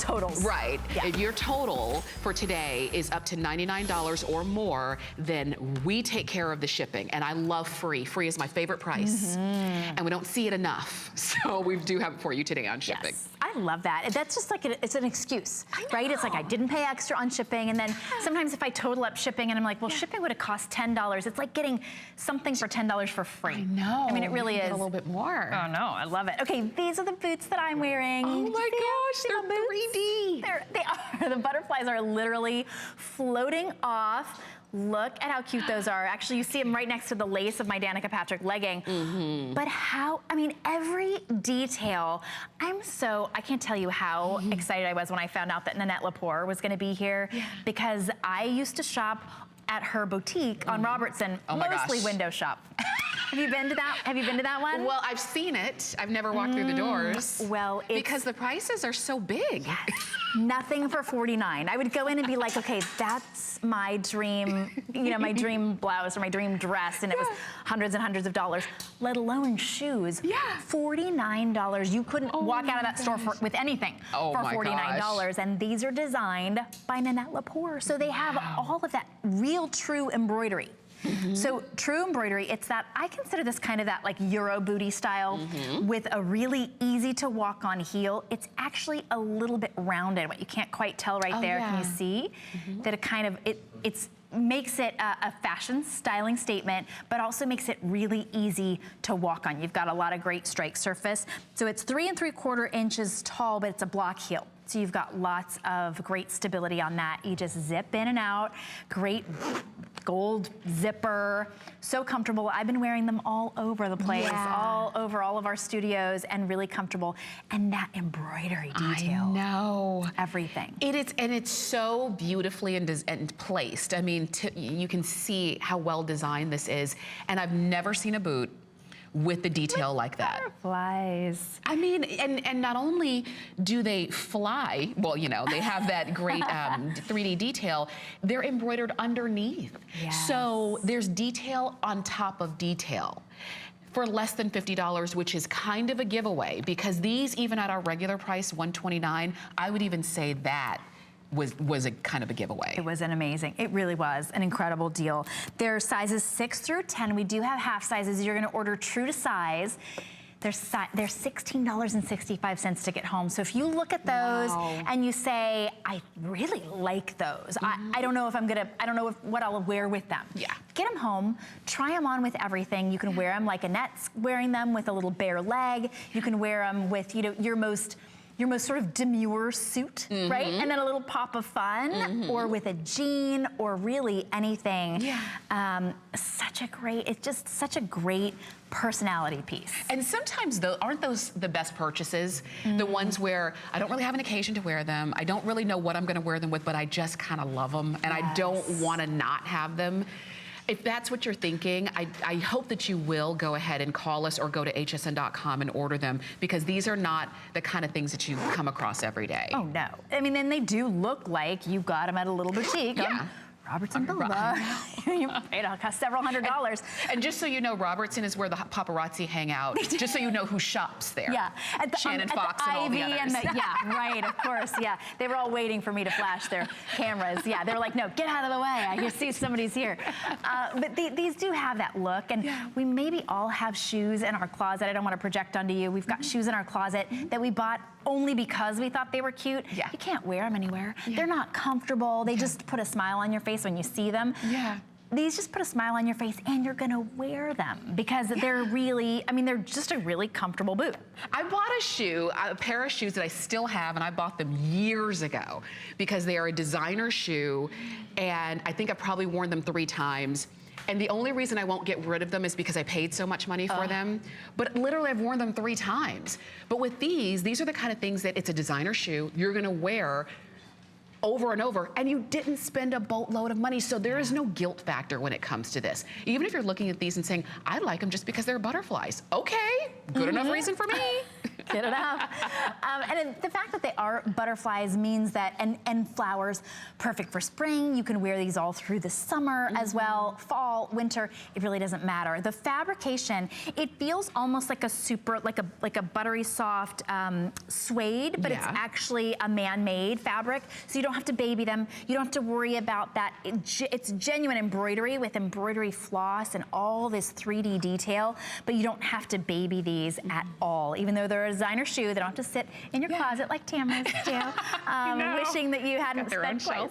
totals. Right. Yeah. If your total for today is up to $99 or more, then we take care of the shipping. And I love free. Free is my favorite price. And we don't see it enough. So we do have it for you today on shipping. Yes. I love that. That's just like, it's an excuse, right? It's like I didn't pay extra on shipping, and then sometimes if I total up shipping and I'm like, well, shipping would have cost $10. It's like getting something for $10 for free. I know. I mean, it really is. A little bit more. Oh no, I love it. Okay, these are the boots that I'm wearing. Oh my gosh, they're 3D. They are. The butterflies are literally floating off. Look at how cute those are. Actually, you see them right next to the lace of my Danica Patrick legging. But how, I mean, every detail, I can't tell you how excited I was when I found out that Nanette Lepore was gonna be here, because I used to shop at her boutique on Robertson, mostly window shop. Have you been to that? Have you been to that one? Well, I've seen it. I've never walked through the doors. Well, because the prices are so big. Yes. Nothing for $49. I would go in and be like, okay, that's my dream, you know, my dream blouse or my dream dress, and it was hundreds and hundreds of dollars, let alone shoes. Yeah. $49. You couldn't walk out of that store with anything for $49. And these are designed by Nanette Lepore. So they have all of that real, true embroidery. So true embroidery, it's that, I consider this kind of that like Euro booty style with a really easy to walk on heel. It's actually a little bit rounded, what you can't quite tell right there. Can you see? That it kind of, it's makes it a fashion styling statement, but also makes it really easy to walk on. You've got a lot of great strike surface. So it's 3 3/4 inches tall, but it's a block heel. So you've got lots of great stability on that. You just zip in and out. Great gold zipper, so comfortable. I've been wearing them all over the place, all over all of our studios, and really comfortable. And that embroidery detail. I know. Everything. It is, and it's so beautifully and placed. I mean, you can see how well designed this is. And I've never seen a boot with the detail like that. Butterflies. I mean, and not only do they fly, well, you know, they have that great 3D detail, they're embroidered underneath. Yes. So there's detail on top of detail for less than $50, which is kind of a giveaway, because these, even at our regular price, $129, I would even say that was a kind of a giveaway. It was an amazing, it really was an incredible deal. There are sizes 6 through 10. We do have half sizes. You're gonna order true to size. They're $16.65 to get home. So if you look at those and you say, I really like those. I don't know if I don't know what I'll wear with them. Yeah. Get them home, try them on with everything. You can wear them like Annette's wearing them, with a little bare leg. You can wear them with, you know, your most sort of demure suit, right? And then a little pop of fun, or with a jean, or really anything. Yeah. It's just such a great personality piece. And sometimes though, aren't those the best purchases? The ones where I don't really have an occasion to wear them. I don't really know what I'm gonna wear them with, but I just kind of love them, and I don't wanna not have them. If that's what you're thinking, I hope that you will go ahead and call us or go to hsn.com and order them, because these are not the kind of things that you come across every day. Oh no. I mean, then they do look like you got them at a little boutique. Yeah. Robertson Boulevard. It'll cost several $100s. And just so you know, Robertson is where the paparazzi hang out. Just so you know who shops there. Yeah. Shannon Fox and all the others. Yeah, right, of course, yeah. They were all waiting for me to flash their cameras. Yeah, they were like, no, get out of the way. I can see somebody's here. But these do have that look. And we maybe all have shoes in our closet. I don't want to project onto you. We've got shoes in our closet that we bought only because we thought they were cute. Yeah. You can't wear them anywhere. They're not comfortable. They just put a smile on your face when you see them. Yeah. These just put a smile on your face, and you're gonna wear them because they're really, I mean, they're just a really comfortable boot. I bought a pair of shoes that I still have, and I bought them years ago because they are a designer shoe, and I think I've probably worn them 3 times. And the only reason I won't get rid of them is because I paid so much money for them. But literally, I've worn them 3 times. But with these are the kind of things that it's a designer shoe you're gonna wear over and over, and you didn't spend a boatload of money, so there is no guilt factor when it comes to this. Even if you're looking at these and saying, I like them just because they're butterflies. Okay, good enough reason for me. Good enough. And the fact that they are butterflies means that, and flowers, perfect for spring. You can wear these all through the summer as well, fall, winter, it really doesn't matter. The fabrication, it feels almost like a like a buttery soft suede, but it's actually a man-made fabric, so you don't have to baby them. You don't have to worry about that. It's genuine embroidery with embroidery floss and all this 3D detail, but you don't have to baby these at all. Even though they're a designer shoe, they don't have to sit in your closet like Tamara's do. Wishing that you hadn't spent quite